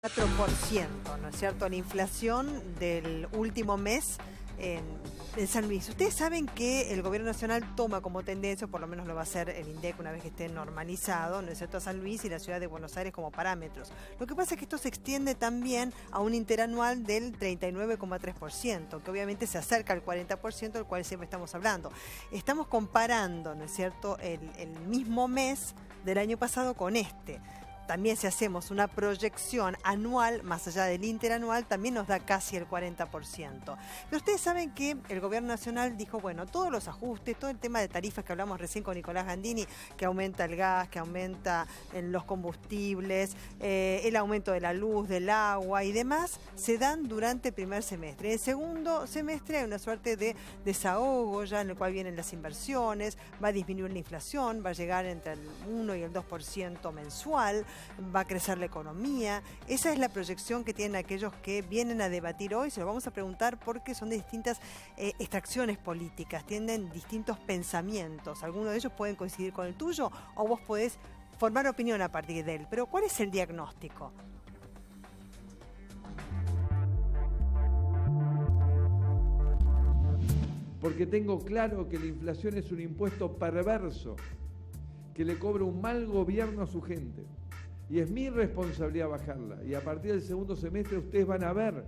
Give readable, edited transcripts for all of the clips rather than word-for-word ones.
4%, ¿no es cierto? La inflación del último mes en San Luis. Ustedes saben que el gobierno nacional toma como tendencia, por lo menos lo va a hacer el INDEC una vez que esté normalizado, ¿no es cierto?, a San Luis y la ciudad de Buenos Aires como parámetros. Lo que pasa es que esto se extiende también a un interanual del 39,3%, que obviamente se acerca al 40%, del cual siempre estamos hablando. Estamos comparando, ¿no es cierto?, el mismo mes del año pasado con este. También si hacemos una proyección anual, más allá del interanual, también nos da casi el 40%. Pero ustedes saben que el gobierno nacional dijo, bueno, todos los ajustes, todo el tema de tarifas que hablamos recién con Nicolás Gandini, que aumenta el gas, que aumenta los combustibles, el aumento de la luz, del agua y demás, se dan durante el primer semestre. En el segundo semestre hay una suerte de desahogo ya en el cual vienen las inversiones, va a disminuir la inflación, va a llegar entre el 1 y el 2% mensual, va a crecer la economía. Esa es la proyección que tienen aquellos que vienen a debatir hoy. Se lo vamos a preguntar porque son de distintas extracciones políticas, tienen distintos pensamientos. Algunos de ellos pueden coincidir con el tuyo o vos podés formar opinión a partir de él. Pero ¿cuál es el diagnóstico? Porque tengo claro que la inflación es un impuesto perverso que le cobra un mal gobierno a su gente. Y es mi responsabilidad bajarla. Y a partir del segundo semestre ustedes van a ver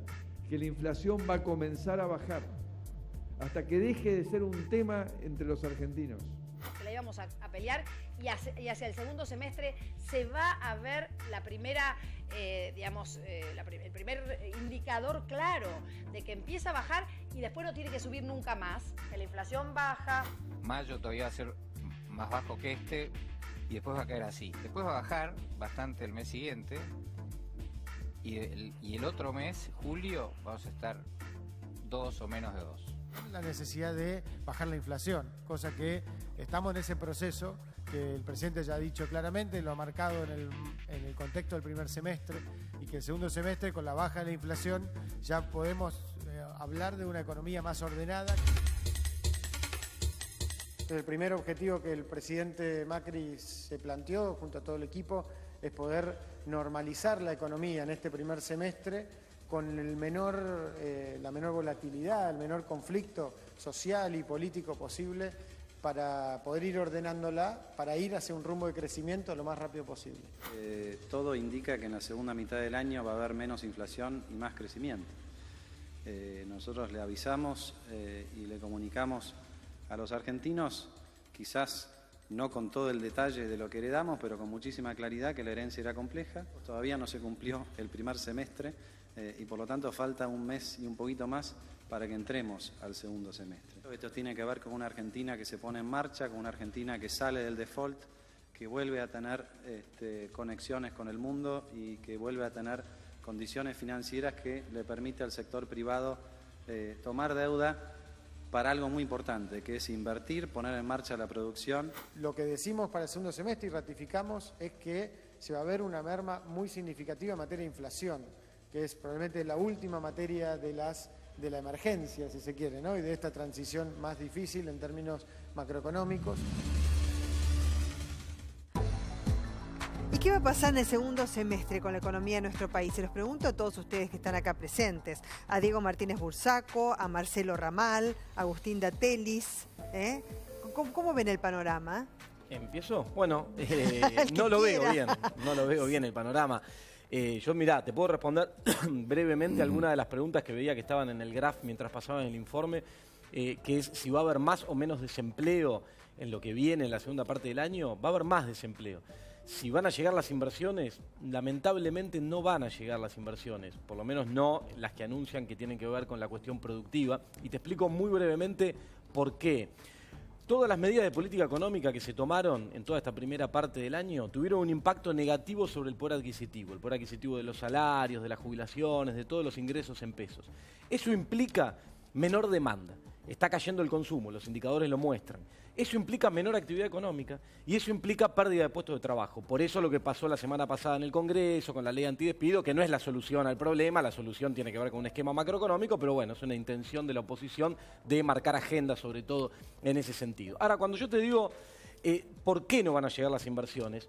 que la inflación va a comenzar a bajar hasta que deje de ser un tema entre los argentinos. La íbamos a pelear y hacia el segundo semestre se va a ver la primera, el primer indicador claro de que empieza a bajar y después no tiene que subir nunca más, que la inflación baja. Mayo todavía va a ser más bajo que este y después va a caer así. Después va a bajar bastante el mes siguiente y el otro mes, julio, vamos a estar 2 o menos de 2. La necesidad de bajar la inflación, cosa que estamos en ese proceso que el presidente ya ha dicho claramente, lo ha marcado en el contexto del primer semestre y que el segundo semestre con la baja de la inflación ya podemos hablar de una economía más ordenada. El primer objetivo que el presidente Macri se planteó junto a todo el equipo es poder normalizar la economía en este primer semestre con la menor volatilidad, el menor conflicto social y político posible para poder ir ordenándola, para ir hacia un rumbo de crecimiento lo más rápido posible. Todo indica que en la segunda mitad del año va a haber menos inflación y más crecimiento. Nosotros le avisamos y le comunicamos a los argentinos, quizás no con todo el detalle de lo que heredamos, pero con muchísima claridad que la herencia era compleja. Todavía no se cumplió el primer semestre y por lo tanto falta un mes y un poquito más para que entremos al segundo semestre. Esto tiene que ver con una Argentina que se pone en marcha, con una Argentina que sale del default, que vuelve a tener conexiones con el mundo y que vuelve a tener condiciones financieras que le permite al sector privado tomar deuda para algo muy importante, que es invertir, poner en marcha la producción. Lo que decimos para el segundo semestre y ratificamos es que se va a ver una merma muy significativa en materia de inflación, que es probablemente la última materia de la emergencia, si se quiere, ¿no? Y de esta transición más difícil en términos macroeconómicos. ¿Y qué va a pasar en el segundo semestre con la economía de nuestro país? Se los pregunto a todos ustedes que están acá presentes. A Diego Martínez Bursaco, a Marcelo Ramal, a Agustín Datelis. ¿Cómo ven el panorama? ¿Empiezo? Bueno, no lo veo bien el panorama. Yo, mirá, te puedo responder brevemente algunas de las preguntas que veía que estaban en el graph mientras pasaban el informe, que es si va a haber más o menos desempleo en lo que viene en la segunda parte del año. Va a haber más desempleo. Si van a llegar las inversiones, lamentablemente no van a llegar las inversiones, por lo menos no las que anuncian que tienen que ver con la cuestión productiva. Y te explico muy brevemente por qué. Todas las medidas de política económica que se tomaron en toda esta primera parte del año tuvieron un impacto negativo sobre el poder adquisitivo de los salarios, de las jubilaciones, de todos los ingresos en pesos. Eso implica menor demanda. Está cayendo el consumo, los indicadores lo muestran. Eso implica menor actividad económica y eso implica pérdida de puestos de trabajo. Por eso lo que pasó la semana pasada en el Congreso con la ley antidespido, que no es la solución al problema, la solución tiene que ver con un esquema macroeconómico, pero bueno, es una intención de la oposición de marcar agenda, sobre todo en ese sentido. Ahora, cuando yo te digo ¿por qué no van a llegar las inversiones?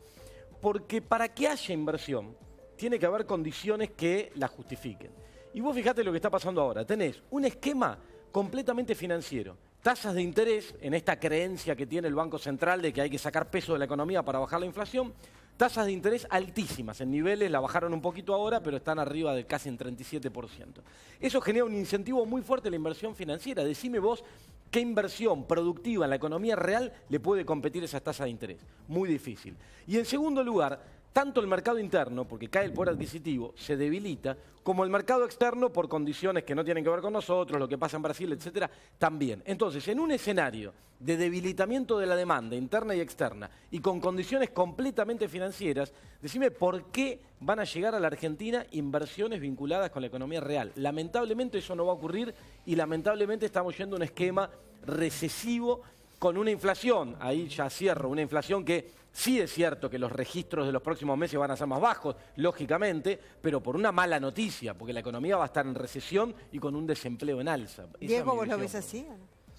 Porque para que haya inversión, tiene que haber condiciones que la justifiquen. Y vos fijate lo que está pasando ahora. Tenés un esquema completamente financiero. Tasas de interés, en esta creencia que tiene el Banco Central de que hay que sacar peso de la economía para bajar la inflación, tasas de interés altísimas, en niveles la bajaron un poquito ahora, pero están arriba de casi en 37%. Eso genera un incentivo muy fuerte a la inversión financiera. Decime vos qué inversión productiva en la economía real le puede competir esas tasas de interés. Muy difícil. Y en segundo lugar, tanto el mercado interno, porque cae el poder adquisitivo, se debilita, como el mercado externo por condiciones que no tienen que ver con nosotros, lo que pasa en Brasil, etcétera, también. Entonces, en un escenario de debilitamiento de la demanda interna y externa y con condiciones completamente financieras, decime por qué van a llegar a la Argentina inversiones vinculadas con la economía real. Lamentablemente eso no va a ocurrir y lamentablemente estamos yendo a un esquema recesivo con una inflación, ahí ya cierro, una inflación que sí es cierto que los registros de los próximos meses van a ser más bajos, lógicamente, pero por una mala noticia, porque la economía va a estar en recesión y con un desempleo en alza. Diego, ¿vos lo ves así?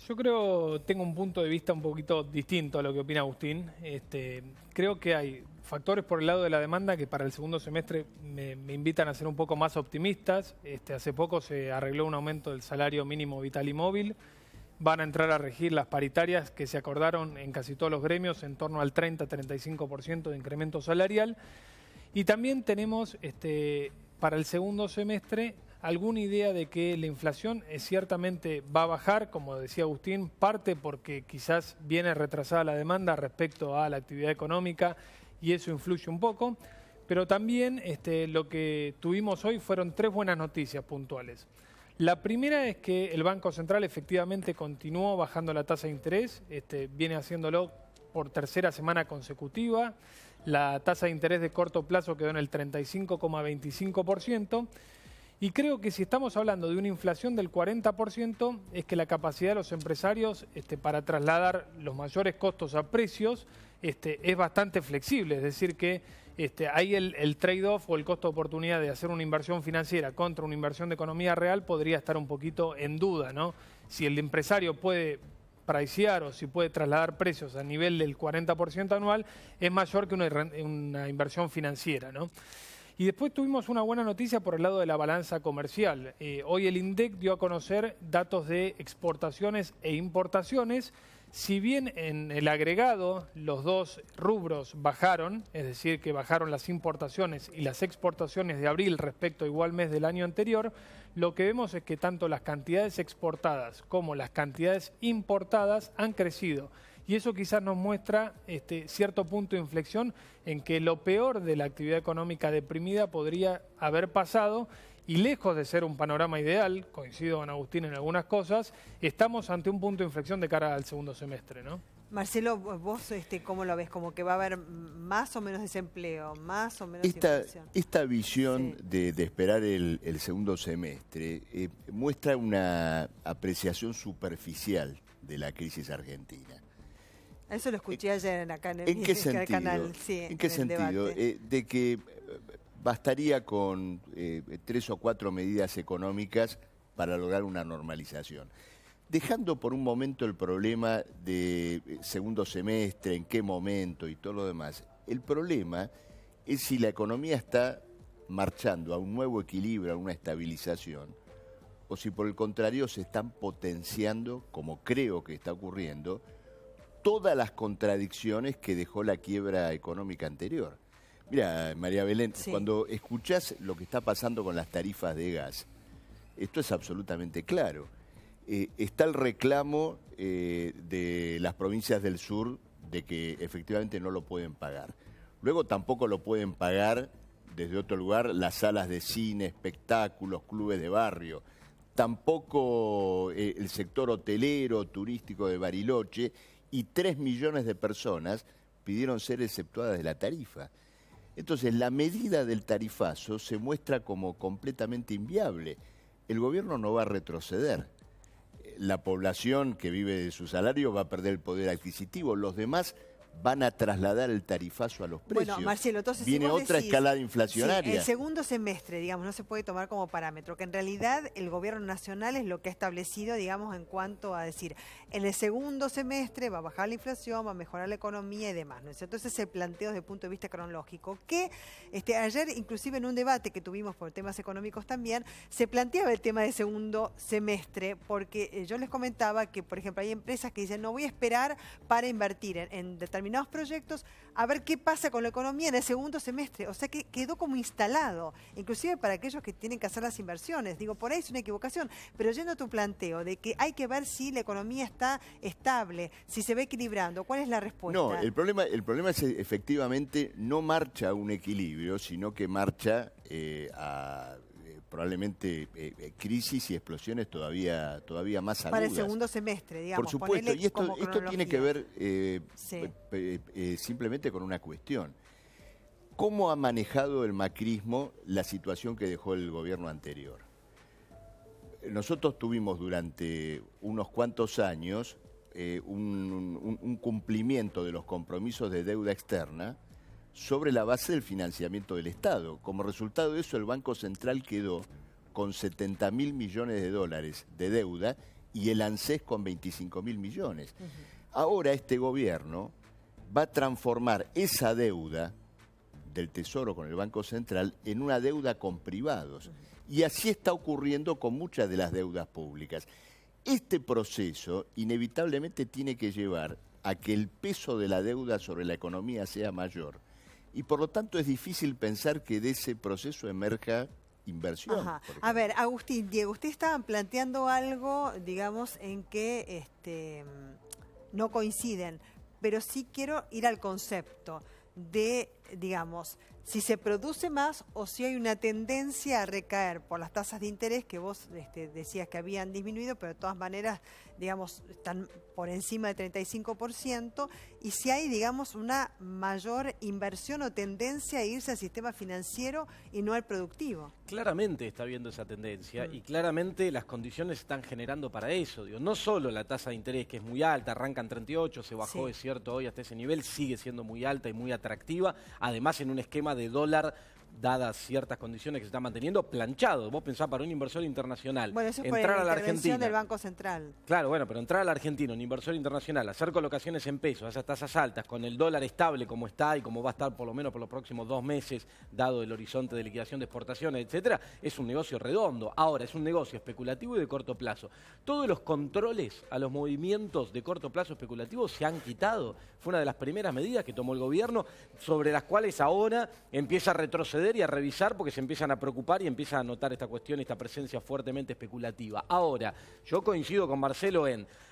Yo creo, tengo un punto de vista un poquito distinto a lo que opina Agustín. Creo que hay factores por el lado de la demanda que para el segundo semestre me invitan a ser un poco más optimistas. Hace poco se arregló un aumento del salario mínimo vital y móvil. Van a entrar a regir las paritarias que se acordaron en casi todos los gremios en torno al 30-35% de incremento salarial. Y también tenemos para el segundo semestre alguna idea de que la inflación ciertamente va a bajar, como decía Agustín, parte porque quizás viene retrasada la demanda respecto a la actividad económica y eso influye un poco. Pero también lo que tuvimos hoy fueron 3 buenas noticias puntuales. La primera es que el Banco Central efectivamente continuó bajando la tasa de interés, viene haciéndolo por tercera semana consecutiva. La tasa de interés de corto plazo quedó en el 35,25%. Y creo que si estamos hablando de una inflación del 40%, es que la capacidad de los empresarios para trasladar los mayores costos a precios es bastante flexible. Es decir, que ahí el trade-off o el costo de oportunidad de hacer una inversión financiera contra una inversión de economía real podría estar un poquito en duda, ¿no? Si el empresario puede pricear o si puede trasladar precios a nivel del 40% anual, es mayor que una inversión financiera, ¿no? Y después tuvimos una buena noticia por el lado de la balanza comercial. Hoy el INDEC dio a conocer datos de exportaciones e importaciones. Si bien en el agregado los dos rubros bajaron, es decir, que bajaron las importaciones y las exportaciones de abril respecto a igual mes del año anterior, lo que vemos es que tanto las cantidades exportadas como las cantidades importadas han crecido. Y eso quizás nos muestra cierto punto de inflexión en que lo peor de la actividad económica deprimida podría haber pasado y lejos de ser un panorama ideal, coincido con Agustín en algunas cosas, estamos ante un punto de inflexión de cara al segundo semestre, ¿no? Marcelo, vos ¿cómo lo ves? ¿Como que va a haber más o menos desempleo, más o menos inflación? Esta visión de esperar el segundo semestre muestra una apreciación superficial de la crisis argentina. Eso lo escuché ayer acá en ¿En qué sentido? Canal. Sí, ¿En qué sentido? De que bastaría con 3 o 4 medidas económicas para lograr una normalización. Dejando por un momento el problema de segundo semestre, en qué momento y todo lo demás, el problema es si la economía está marchando a un nuevo equilibrio, a una estabilización, o si por el contrario se están potenciando, como creo que está ocurriendo, todas las contradicciones que dejó la quiebra económica anterior. Mira, María Belén, cuando escuchás lo que está pasando con las tarifas de gas, esto es absolutamente claro. Está el reclamo de las provincias del sur de que efectivamente no lo pueden pagar. Luego tampoco lo pueden pagar desde otro lugar las salas de cine, espectáculos, clubes de barrio. Tampoco el sector hotelero, turístico de Bariloche, y 3 millones de personas pidieron ser exceptuadas de la tarifa. Entonces, la medida del tarifazo se muestra como completamente inviable. El gobierno no va a retroceder. La población que vive de su salario va a perder el poder adquisitivo. Los demás van a trasladar el tarifazo a los precios. Bueno, Marcelo, entonces viene si vos otra decís, escalada inflacionaria. Sí, el segundo semestre, digamos, no se puede tomar como parámetro, que en realidad el gobierno nacional es lo que ha establecido, digamos, en cuanto a decir, en el segundo semestre va a bajar la inflación, va a mejorar la economía y demás, ¿no es cierto? Entonces se planteó desde el punto de vista cronológico, que ayer, inclusive en un debate que tuvimos por temas económicos también, se planteaba el tema del segundo semestre, porque yo les comentaba que, por ejemplo, hay empresas que dicen, no voy a esperar para invertir en determinados proyectos, a ver qué pasa con la economía en el segundo semestre. O sea que quedó como instalado, inclusive para aquellos que tienen que hacer las inversiones. Digo, por ahí es una equivocación, pero yendo a tu planteo de que hay que ver si la economía está estable, si se va equilibrando, ¿cuál es la respuesta? No, el problema es efectivamente no marcha a un equilibrio, sino que marcha a probablemente crisis y explosiones todavía más agudas. Para el segundo semestre, digamos. Por supuesto, y esto tiene que ver simplemente con una cuestión. ¿Cómo ha manejado el macrismo la situación que dejó el gobierno anterior? Nosotros tuvimos durante unos cuantos años un cumplimiento de los compromisos de deuda externa sobre la base del financiamiento del Estado. Como resultado de eso, el Banco Central quedó con 70.000 millones de dólares de deuda y el ANSES con 25.000 millones. Ahora este gobierno va a transformar esa deuda del Tesoro con el Banco Central en una deuda con privados. Y así está ocurriendo con muchas de las deudas públicas. Este proceso inevitablemente tiene que llevar a que el peso de la deuda sobre la economía sea mayor. Y por lo tanto es difícil pensar que de ese proceso emerja inversión. A ver, Agustín, Diego, ustedes estaban planteando algo, digamos, en que no coinciden, pero sí quiero ir al concepto de, digamos, si se produce más o si hay una tendencia a recaer por las tasas de interés que vos decías que habían disminuido, pero de todas maneras, digamos, están por encima del 35%, y si hay, digamos, una mayor inversión o tendencia a irse al sistema financiero y no al productivo. Claramente está habiendo esa tendencia y claramente las condiciones están generando para eso. Digo, no solo la tasa de interés, que es muy alta, arranca en 38, se bajó, es cierto, hoy hasta ese nivel, sigue siendo muy alta y muy atractiva, además en un esquema de dólar, dadas ciertas condiciones que se están manteniendo, planchado. Vos pensás para un inversor internacional, bueno, eso es entrar por a la Argentina del Banco Central. Claro, bueno, pero entrar a la Argentina, un inversor internacional, hacer colocaciones en pesos, esas tasas altas, con el dólar estable como está y como va a estar por lo menos por los próximos 2 meses, dado el horizonte de liquidación de exportaciones, etcétera, es un negocio redondo. Ahora, es un negocio especulativo y de corto plazo. Todos los controles a los movimientos de corto plazo especulativos se han quitado. Fue una de las primeras medidas que tomó el gobierno, sobre las cuales ahora empieza a retroceder y a revisar porque se empiezan a preocupar y empiezan a notar esta cuestión, esta presencia fuertemente especulativa. Ahora, yo coincido con Marcelo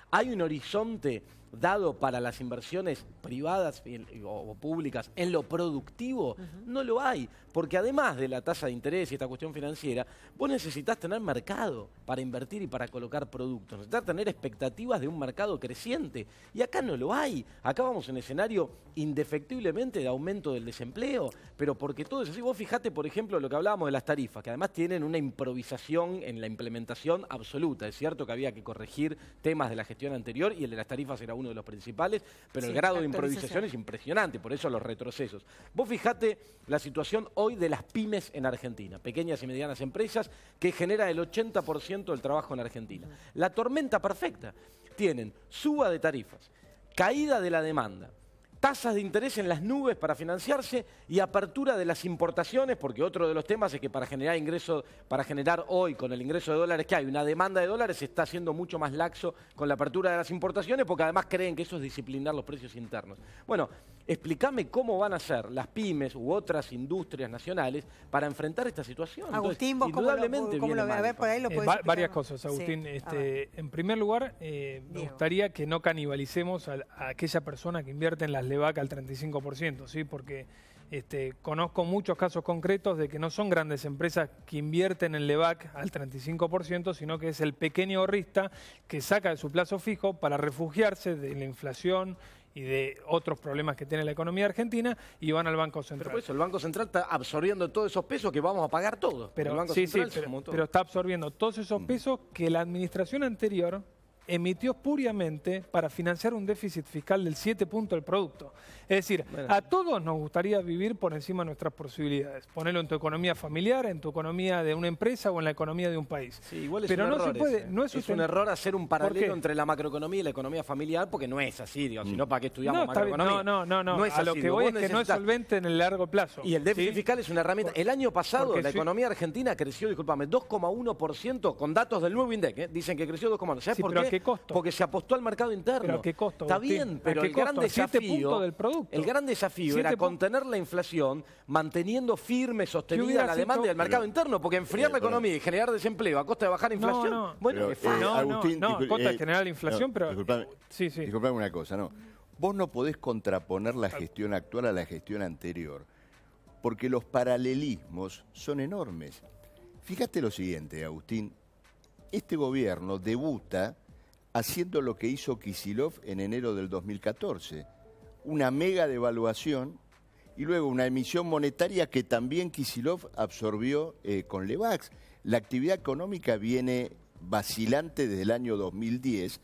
hay un horizonte dado para las inversiones privadas o públicas en lo productivo. No lo hay, porque además de la tasa de interés y esta cuestión financiera, vos necesitas tener mercado para invertir y para colocar productos. Necesitas tener expectativas de un mercado creciente. Y acá no lo hay. Acá vamos en escenario indefectiblemente de aumento del desempleo, pero porque todo es así. Vos fijate, por ejemplo, lo que hablábamos de las tarifas, que además tienen una improvisación en la implementación absoluta. Es cierto que había que corregir temas de la gestión anterior y el de las tarifas era uno de los principales, pero el grado de improvisación es impresionante, por eso los retrocesos. Vos fijate la situación hoy de las pymes en Argentina, pequeñas y medianas empresas que generan el 80% del trabajo en Argentina. La tormenta perfecta. Tienen suba de tarifas, caída de la demanda, tasas de interés en las nubes para financiarse y apertura de las importaciones, porque otro de los temas es que para generar ingresos, para generar hoy con el ingreso de dólares que hay una demanda de dólares, se está haciendo mucho más laxo con la apertura de las importaciones, porque además creen que eso es disciplinar los precios internos. Bueno, explícame cómo van a ser las pymes u otras industrias nacionales para enfrentar esta situación. Agustín, entonces, vos indudablemente cómo lo ves? A ver, por ahí lo puedes explicar. Varias cosas, Agustín. Sí, en primer lugar, me gustaría que no canibalicemos a aquella persona que invierte en las LEVAC al 35%, ¿sí? Porque conozco muchos casos concretos de que no son grandes empresas que invierten en LEVAC al 35%, sino que es el pequeño ahorrista que saca de su plazo fijo para refugiarse de la inflación y de otros problemas que tiene la economía argentina y van al Banco Central. Pero por eso el Banco Central está absorbiendo todos esos pesos que vamos a pagar todos. Pero, el Banco Central pero está absorbiendo todos esos pesos que la administración anterior emitió espuriamente para financiar un déficit fiscal del 7 puntos del producto. Es decir, a todos nos gustaría vivir por encima de nuestras posibilidades. Ponerlo en tu economía familiar, en tu economía de una empresa o en la economía de un país. Sí, igual es pero un no error se puede, ese. no es un error hacer un paralelo entre la macroeconomía y la economía familiar, porque no es así, digo, si no, ¿para qué estudiamos macroeconomía? No es a lo así, que digo, voy vos es que no es necesitas- solvente en el largo plazo. Y el déficit fiscal es una herramienta. El año pasado porque la si- economía argentina creció, discúlpame, 2,1% con datos del nuevo INDEC. Dicen que creció 2,1%. ¿Sabes Sí, por pero qué? ¿a qué costo? Porque se apostó al mercado interno. ¿Pero a qué costo, Está Agustín? bien, ¿A pero qué el gran costo? ¿A 7 desafío, puntos del producto? el gran desafío 7 era contener la inflación manteniendo firme, sostenida hubiera la demanda sido- del mercado interno, porque enfriar la economía y generar desempleo a costa de bajar inflación, no. bueno, Pero, es fácil. no, a costa de generar la inflación, pero... Disculpame, Sí, sí. disculpame una cosa, no. Vos no podés contraponer la gestión actual a la gestión anterior, porque los paralelismos son enormes. Fíjate lo siguiente, Agustín. Este gobierno debuta haciendo lo que hizo Kicillof en enero del 2014. Una mega devaluación y luego una emisión monetaria que también Kicillof absorbió con Levax. La actividad económica viene vacilante desde el año 2010,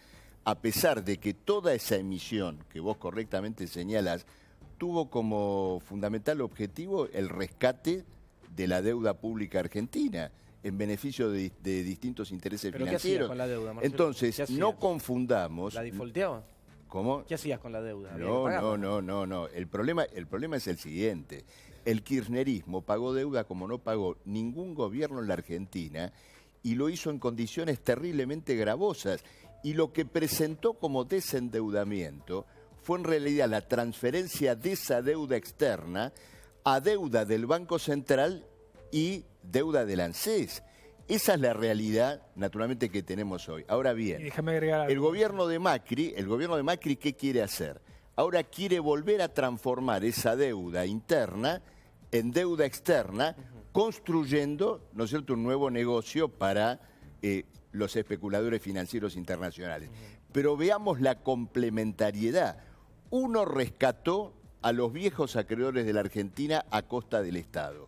a pesar de que toda esa emisión que vos correctamente señalás tuvo como fundamental objetivo el rescate de la deuda pública argentina en beneficio de distintos intereses ¿Pero qué hacías financieros. con la deuda, Marcelo? ¿Qué Entonces, hacías? no confundamos. ¿La defaulteaba? ¿Cómo? ¿Qué hacías con la deuda? ¿Había que pagarla? No. El problema es el siguiente. El kirchnerismo pagó deuda como no pagó ningún gobierno en la Argentina y lo hizo en condiciones terriblemente gravosas. Y lo que presentó como desendeudamiento fue en realidad la transferencia de esa deuda externa a deuda del Banco Central y deuda del ANSES. Esa es la realidad, naturalmente, que tenemos hoy. Ahora bien, Y déjame agregar algo. el gobierno de Macri, ¿qué quiere hacer? Ahora quiere volver a transformar esa deuda interna en deuda externa, construyendo, ¿no es cierto?, un nuevo negocio para los especuladores financieros internacionales. Pero veamos la complementariedad. Uno rescató a los viejos acreedores de la Argentina a costa del Estado,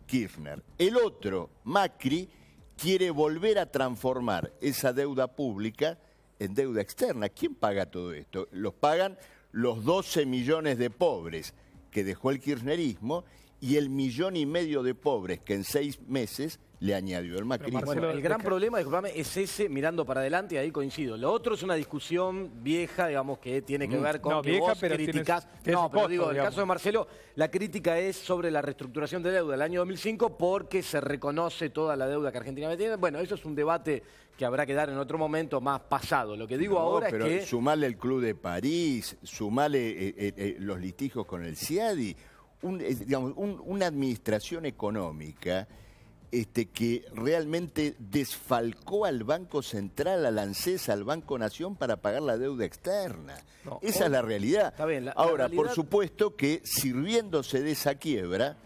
Kirchner. El otro, Macri, quiere volver a transformar esa deuda pública en deuda externa. ¿Quién paga todo esto? Los pagan los 12 millones de pobres que dejó el kirchnerismo y el 1,5 millones de pobres que en 6 meses le añadió el macrismo. Bueno, el gran problema, disculpame, es ese mirando para adelante, y ahí coincido. Lo otro es una discusión vieja, digamos, que tiene que ver con No, que vieja, vos pero criticás. tiene No, su pero costo, digo, en el digamos. caso de Marcelo, la crítica es sobre la reestructuración de deuda del año 2005 porque se reconoce toda la deuda que Argentina tiene. Bueno, eso es un debate que habrá que dar en otro momento más pasado. Lo que digo ahora pero es que... sumale el Club de París, sumale los litigios con el CIADI, una administración económica que realmente desfalcó al Banco Central, al ANSES, al Banco Nación para pagar la deuda externa. No, Esa es la realidad. Está bien, la Ahora, realidad- por supuesto que sirviéndose de esa quiebra,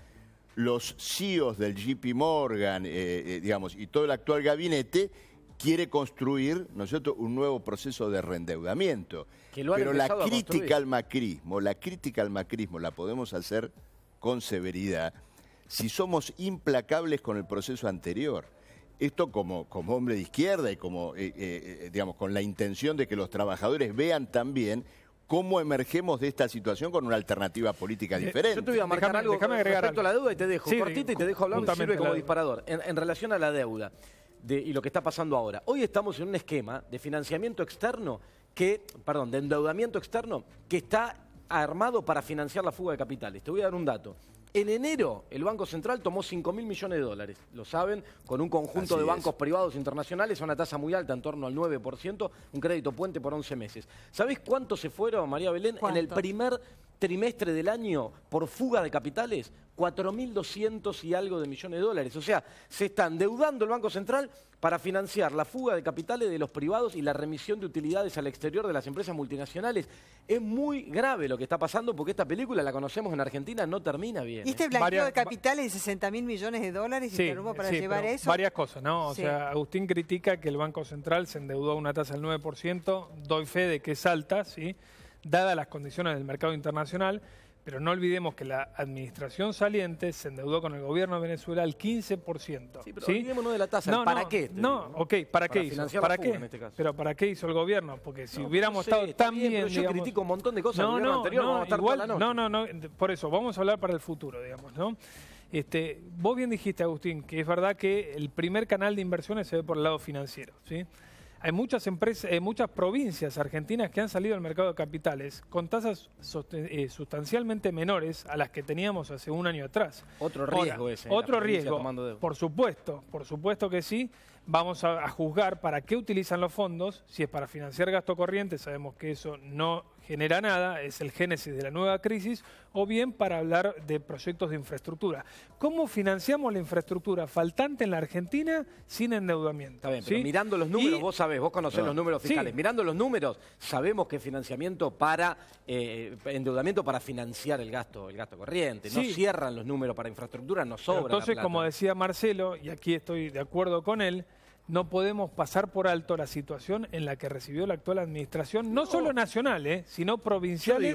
los CEOs del JP Morgan, y todo el actual gabinete quiere construir, ¿no es cierto?, un nuevo proceso de reendeudamiento. Que lo han Pero la empezado a construir. crítica al macrismo la podemos hacer con severidad si somos implacables con el proceso anterior. Esto como hombre de izquierda y como, con la intención de que los trabajadores vean también cómo emergemos de esta situación con una alternativa política diferente. Yo te voy a marcar algo agregar respecto a la algo. deuda y te dejo Sí, cortita y te dejo hablar, me justamente sirve como la- disparador. En relación a la deuda y lo que está pasando ahora. Hoy estamos en un esquema de financiamiento externo de endeudamiento externo que está armado para financiar la fuga de capitales. Te voy a dar un dato. En enero, el Banco Central tomó 5.000 millones de dólares, lo saben, con un conjunto Así de es. bancos privados internacionales a una tasa muy alta, en torno al 9%, un crédito puente por 11 meses. ¿Sabés cuánto se fueron, María Belén, ¿Cuánto? en el primer trimestre del año por fuga de capitales? 4.200 y algo de millones de dólares. O sea, se está endeudando el Banco Central para financiar la fuga de capitales de los privados y la remisión de utilidades al exterior de las empresas multinacionales. Es muy grave lo que está pasando porque esta película, la conocemos en Argentina, no termina bien. ¿Y este ¿eh? blanqueo de capitales de 60.000 millones de dólares y interrumpo para sí, llevar pero eso? varias cosas, ¿no? O Sí. sea, Agustín critica que el Banco Central se endeudó a una tasa del 9%, doy fe de que es alta, ¿sí? Dadas las condiciones del mercado internacional, Pero no olvidemos que la administración saliente se endeudó con el gobierno de Venezuela al 15%. Sí, pero olvidémonos de la tasa. ¿Para qué? ¿Para qué hizo? ¿Para qué? En este caso. Pero ¿para qué hizo el gobierno? Porque si hubiéramos estado tan bien, pero yo critico un montón de cosas del gobierno anterior, vamos a estar toda la noche. No, por eso, vamos a hablar para el futuro, digamos, ¿no? Vos bien dijiste, Agustín, que es verdad que el primer canal de inversiones se ve por el lado financiero, ¿sí? Hay muchas empresas, muchas provincias argentinas que han salido al mercado de capitales con tasas sustancialmente menores a las que teníamos hace un año atrás. Otro riesgo ese. Otro riesgo, por supuesto que sí. Vamos a juzgar para qué utilizan los fondos. Si es para financiar gasto corriente, sabemos que eso no genera nada, es el génesis de la nueva crisis, o bien para hablar de proyectos de infraestructura. ¿Cómo financiamos la infraestructura faltante en la Argentina sin endeudamiento? Está bien, pero mirando los números, vos sabés, vos conocés los números fiscales. Sí. Mirando los números, sabemos que financiamiento para endeudamiento para financiar el gasto corriente. No cierran los números para infraestructura, no sobra. Entonces, como decía Marcelo, y aquí estoy de acuerdo con él, no podemos pasar por alto la situación en la que recibió la actual administración, no solo nacional, sino provinciales,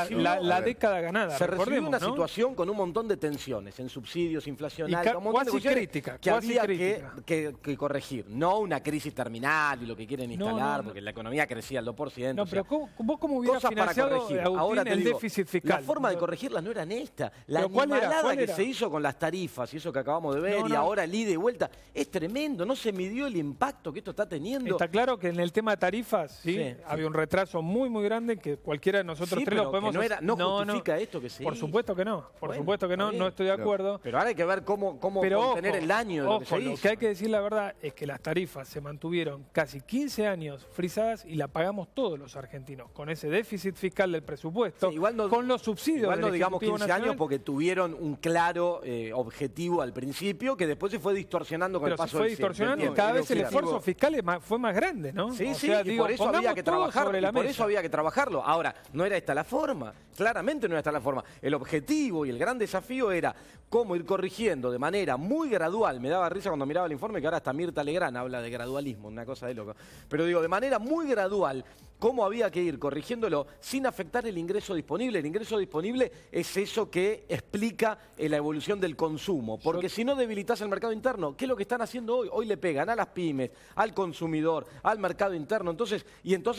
la década ganada. Se recibió una situación con un montón de tensiones, en subsidios, inflacionarios, un montón de cuestiones que había que corregir. No una crisis terminal y lo que quieren instalar, porque la economía crecía al 2%. No, pero ¿vos cómo hubieras financiado, Agustín, ahora el déficit fiscal? La forma de corregirla no era esta. La animalada que se hizo con las tarifas y eso que acabamos de ver, y ahora el ida y vuelta, es tremendo. No se midió el impacto que esto está teniendo. Está claro que en el tema de tarifas había un retraso muy grande que cualquiera de nosotros tres lo podemos... No justifica esto que se Por supuesto que no, no estoy de acuerdo. Pero ahora hay que ver cómo contener el daño de lo que se hizo. Lo que hay que decir la verdad es que las tarifas se mantuvieron casi 15 años frisadas y la pagamos todos los argentinos, con ese déficit fiscal del presupuesto, con los subsidios. Igual no digamos 15 años porque tuvieron un claro objetivo al principio que después se fue distorsionando con el paso del tiempo. Cada vez el esfuerzo fiscal fue más grande, ¿no? Sí, y por eso había que trabajarlo. Por eso había que trabajarlo. Ahora, no era esta la forma. Claramente no era esta la forma. El objetivo y el gran desafío era cómo ir corrigiendo de manera muy gradual. Me daba risa cuando miraba el informe que ahora hasta Mirta Legrand habla de gradualismo, una cosa de loco. Pero digo, de manera muy gradual, cómo había que ir corrigiéndolo sin afectar el ingreso disponible. El ingreso disponible es eso que explica la evolución del consumo. Porque si no debilitas el mercado interno, ¿qué es lo que están haciendo hoy? Hoy le pegan a las pymes, al consumidor, al mercado interno. Entonces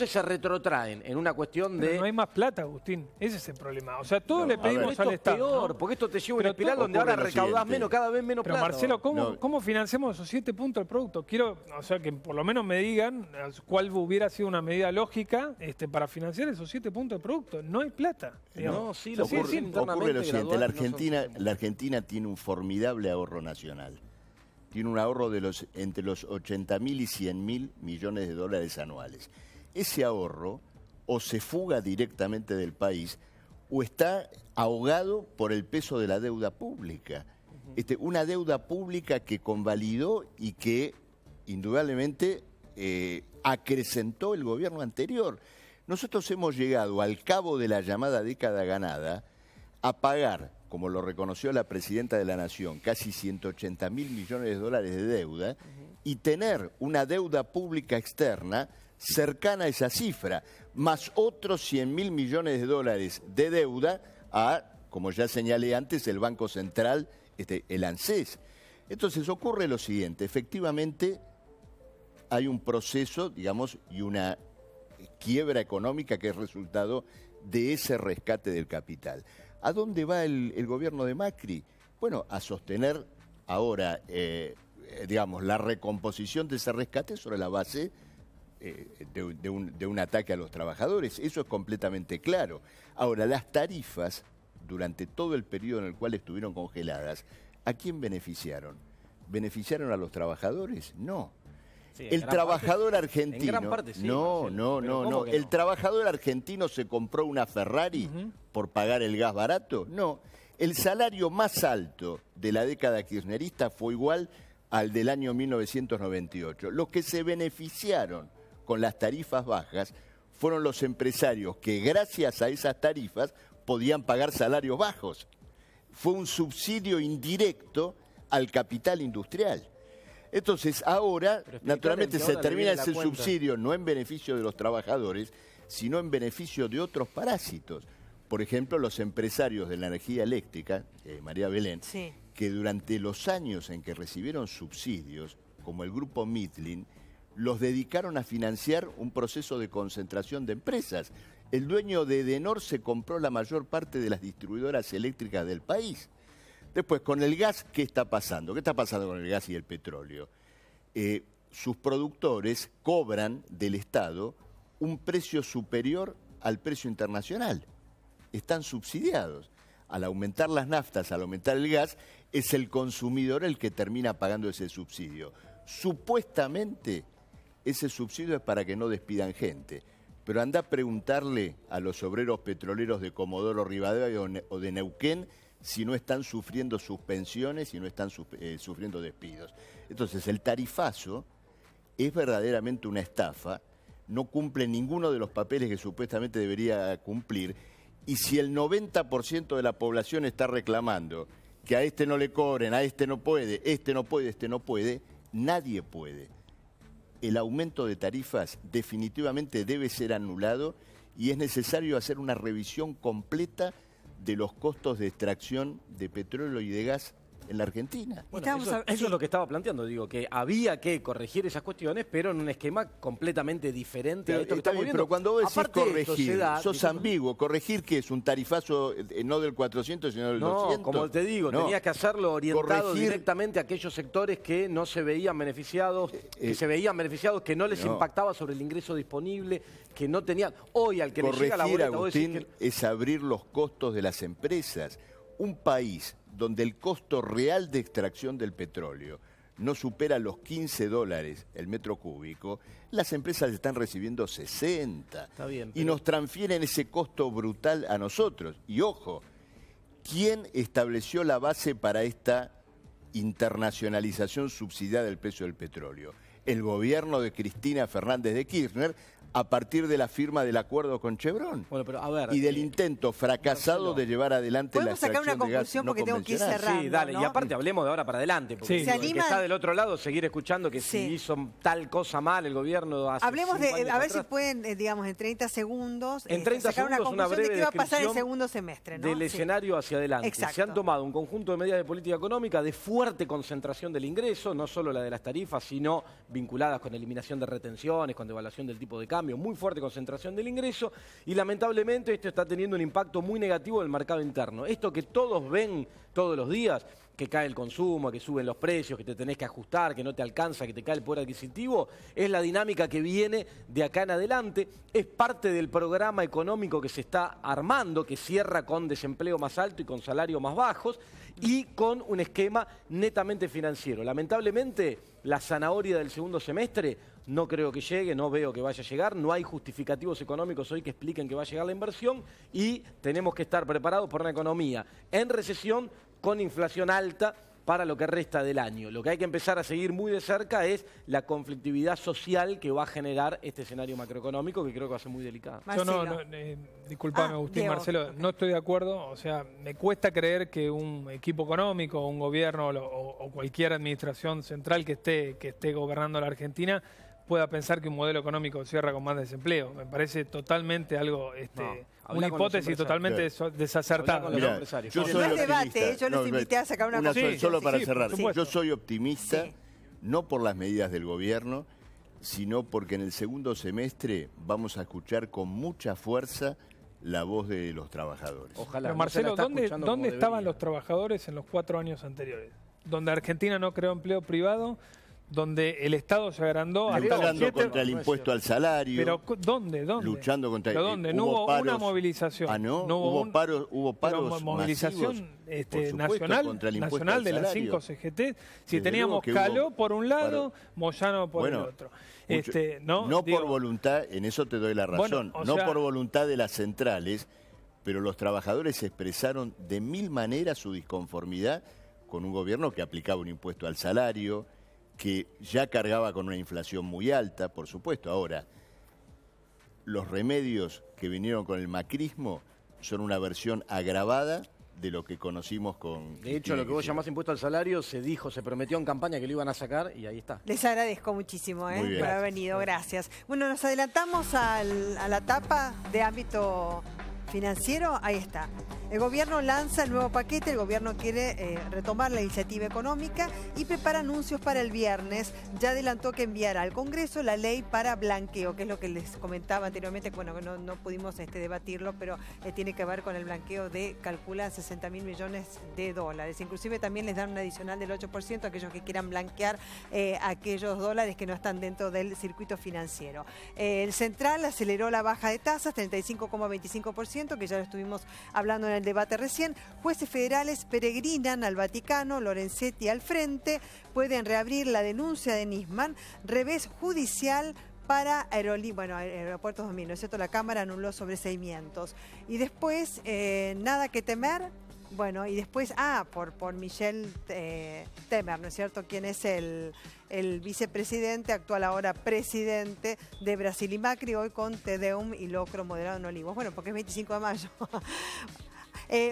se retrotraen en una cuestión de... Pero no hay más plata, Agustín. Ese es el problema. O sea, todo le pedimos al Estado. Esto es peor, porque esto te lleva a una espiral donde ahora recaudás menos, cada vez menos plata. Pero Marcelo, ¿cómo financiamos esos 7 puntos del producto? Quiero, que por lo menos me digan cuál hubiera sido una medida lógica para financiar esos 7 puntos del producto. No hay plata. No, sí, ocurre lo siguiente. La Argentina tiene un formidable ahorro nacional. Tiene un ahorro de entre los 80.000 y 100.000 millones de dólares anuales. Ese ahorro o se fuga directamente del país o está ahogado por el peso de la deuda pública. Una deuda pública que convalidó y que indudablemente acrecentó el gobierno anterior. Nosotros hemos llegado al cabo de la llamada década ganada a pagar, como lo reconoció la presidenta de la Nación, casi 180.000 millones de dólares de deuda y tener una deuda pública externa cercana a esa cifra, más otros 100.000 millones de dólares de deuda a, como ya señalé antes, el Banco Central, el ANSES. Entonces ocurre lo siguiente, efectivamente hay un proceso, digamos, y una quiebra económica que es resultado de ese rescate del capital. ¿A dónde va el gobierno de Macri? Bueno, a sostener ahora, la recomposición de ese rescate sobre la base de un ataque a los trabajadores. Eso es completamente claro. Ahora, las tarifas, durante todo el periodo en el cual estuvieron congeladas, ¿a quién beneficiaron? ¿Beneficiaron a los trabajadores? No. Sí, el trabajador argentino... En gran parte sí. No. ¿El trabajador argentino se compró una Ferrari por pagar el gas barato? No. El salario más alto de la década kirchnerista fue igual al del año 1998. Los que se beneficiaron con las tarifas bajas fueron los empresarios que gracias a esas tarifas podían pagar salarios bajos. Fue un subsidio indirecto al capital industrial. Entonces ahora, naturalmente, se termina ese subsidio no en beneficio de los trabajadores, sino en beneficio de otros parásitos. por ejemplo, los empresarios de la energía eléctrica, María Belén, Sí. que durante los años en que recibieron subsidios, como el grupo Midlin, los dedicaron a financiar un proceso de concentración de empresas. El dueño de Edenor se compró la mayor parte de las distribuidoras eléctricas del país. Después, con el gas, ¿qué está pasando? ¿Qué está pasando con el gas y el petróleo? Sus productores cobran del Estado un precio superior al precio internacional. Están subsidiados. Al aumentar las naftas, al aumentar el gas, es el consumidor el que termina pagando ese subsidio. Supuestamente, ese subsidio es para que no despidan gente. Pero anda a preguntarle a los obreros petroleros de Comodoro Rivadavia o de Neuquén si no están sufriendo suspensiones, si no están sufriendo despidos. Entonces, el tarifazo es verdaderamente una estafa, no cumple ninguno de los papeles que supuestamente debería cumplir, y si el 90% de la población está reclamando que a este no le cobren, a este no puede, este no puede, este no puede, nadie puede. El aumento de tarifas definitivamente debe ser anulado y es necesario hacer una revisión completa de los costos de extracción de petróleo y de gas en la Argentina. Bueno, eso es lo que estaba planteando, digo, que había que corregir esas cuestiones, pero en un esquema completamente diferente a esto que estamos viendo. Pero cuando vos decís Aparte corregir, sos ambiguo. ¿Corregir qué es? ¿Un tarifazo no del 400, sino del 200? No, como te digo, no. tenías que hacerlo orientado directamente a aquellos sectores que no se veían beneficiados, que no les impactaba sobre el ingreso disponible, que no tenían... Hoy al que le llega la boleta... Agustín, es abrir los costos de las empresas. Un país donde el costo real de extracción del petróleo no supera los $15 el metro cúbico, las empresas están recibiendo 60. Está bien, y nos transfieren ese costo brutal a nosotros. Y ojo, ¿quién estableció la base para esta internacionalización subsidiada del precio del petróleo? El gobierno de Cristina Fernández de Kirchner, a partir de la firma del acuerdo con Chevron. Bueno, pero a ver, y del intento fracasado de llevar adelante la extracción sacar una de gas conclusión no porque tengo que ir cerrando, sí, dale, ¿no? y aparte hablemos de ahora para adelante, porque ¿Se el que animan? está del otro lado seguir escuchando que si hizo tal cosa mal el gobierno hace Hablemos 5 de, años a ver atrás. si pueden, digamos, en 30 segundos, En 30 sacar segundos, una conclusión breve de qué va a pasar en el descripción segundo semestre, ¿no? del escenario hacia adelante. Exacto. Se han tomado un conjunto de medidas de política económica de fuerte concentración del ingreso, no solo la de las tarifas, sino vinculadas con eliminación de retenciones, con devaluación del tipo de cambio, muy fuerte concentración del ingreso, y lamentablemente esto está teniendo un impacto muy negativo en el mercado interno. Esto que todos ven todos los días, que cae el consumo, que suben los precios, que te tenés que ajustar, que no te alcanza, que te cae el poder adquisitivo, es la dinámica que viene de acá en adelante, es parte del programa económico que se está armando, que cierra con desempleo más alto y con salarios más bajos, y con un esquema netamente financiero. Lamentablemente, la zanahoria del segundo semestre no creo que llegue, no veo que vaya a llegar, no hay justificativos económicos hoy que expliquen que va a llegar la inversión y tenemos que estar preparados por una economía en recesión con inflación alta para lo que resta del año. Lo que hay que empezar a seguir muy de cerca es la conflictividad social que va a generar este escenario macroeconómico, que creo que va a ser muy delicado. Yo disculpame, Agustín, Diego. Marcelo, no estoy de acuerdo. O sea, me cuesta creer que un equipo económico, un gobierno o cualquier administración central que esté gobernando la Argentina pueda pensar que un modelo económico cierra con más desempleo. Me parece totalmente algo, una hipótesis totalmente desacertada. Mirá, yo soy No es debate, optimista. yo los invité a sacar una conclusión. Solo para sí, cerrar, por supuesto. yo soy optimista, no por las medidas del gobierno, sino porque en el segundo semestre vamos a escuchar con mucha fuerza la voz de los trabajadores. Ojalá. Pero no se la Marcelo, está escuchando ¿dónde como estaban debería. los trabajadores en los 4 años anteriores? Donde Argentina no creó empleo privado, donde el Estado se agrandó hasta los Luchando 7... contra el impuesto al salario. Pero ¿dónde? Luchando contra ¿Pero dónde? No hubo una movilización. Ah, ¿no? No hubo un- paros pero movilización masivos, por supuesto, nacional, contra el impuesto nacional al de las salario. 5 CGT. Si Desde teníamos luego que Caló hubo por un lado, paro. Moyano por el Bueno, otro. no por voluntad, en eso te doy la razón, Bueno, o no sea- por voluntad de las centrales, pero los trabajadores expresaron de 1000 maneras su disconformidad con un gobierno que aplicaba un impuesto al salario, que ya cargaba con una inflación muy alta, por supuesto. Ahora, los remedios que vinieron con el macrismo son una versión agravada de lo que conocimos con... De hecho, lo que vos llamás impuesto al salario, se dijo, se prometió en campaña que lo iban a sacar y ahí está. Les agradezco muchísimo Muy bien. por haber venido, gracias. Bueno, nos adelantamos a la etapa de ámbito financiero, ahí está. El gobierno lanza el nuevo paquete, el gobierno quiere retomar la iniciativa económica y prepara anuncios para el viernes. Ya adelantó que enviará al Congreso la ley para blanqueo, que es lo que les comentaba anteriormente, bueno, que no pudimos debatirlo, pero tiene que ver con el blanqueo de, calcula, 60.000 millones de dólares. Inclusive también les dan un adicional del 8% a aquellos que quieran blanquear aquellos dólares que no están dentro del circuito financiero. El Central aceleró la baja de tasas, 35,25%, que ya lo estuvimos hablando en el debate recién. Jueces federales peregrinan al Vaticano, Lorenzetti al frente, pueden reabrir la denuncia de Nisman, revés judicial para Aeropuertos 2000, ¿no es cierto? La Cámara anuló sobreseimientos. Y después, nada que temer. Bueno, y después, por Michel Temer, ¿no es cierto? Quien es el vicepresidente, actual ahora presidente de Brasil y Macri, hoy con Te Deum y locro moderado en Olivos. Bueno, porque es 25 de mayo.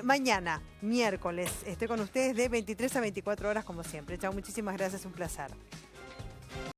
Mañana, miércoles, estoy con ustedes de 23 a 24 horas como siempre. Chao, muchísimas gracias, un placer.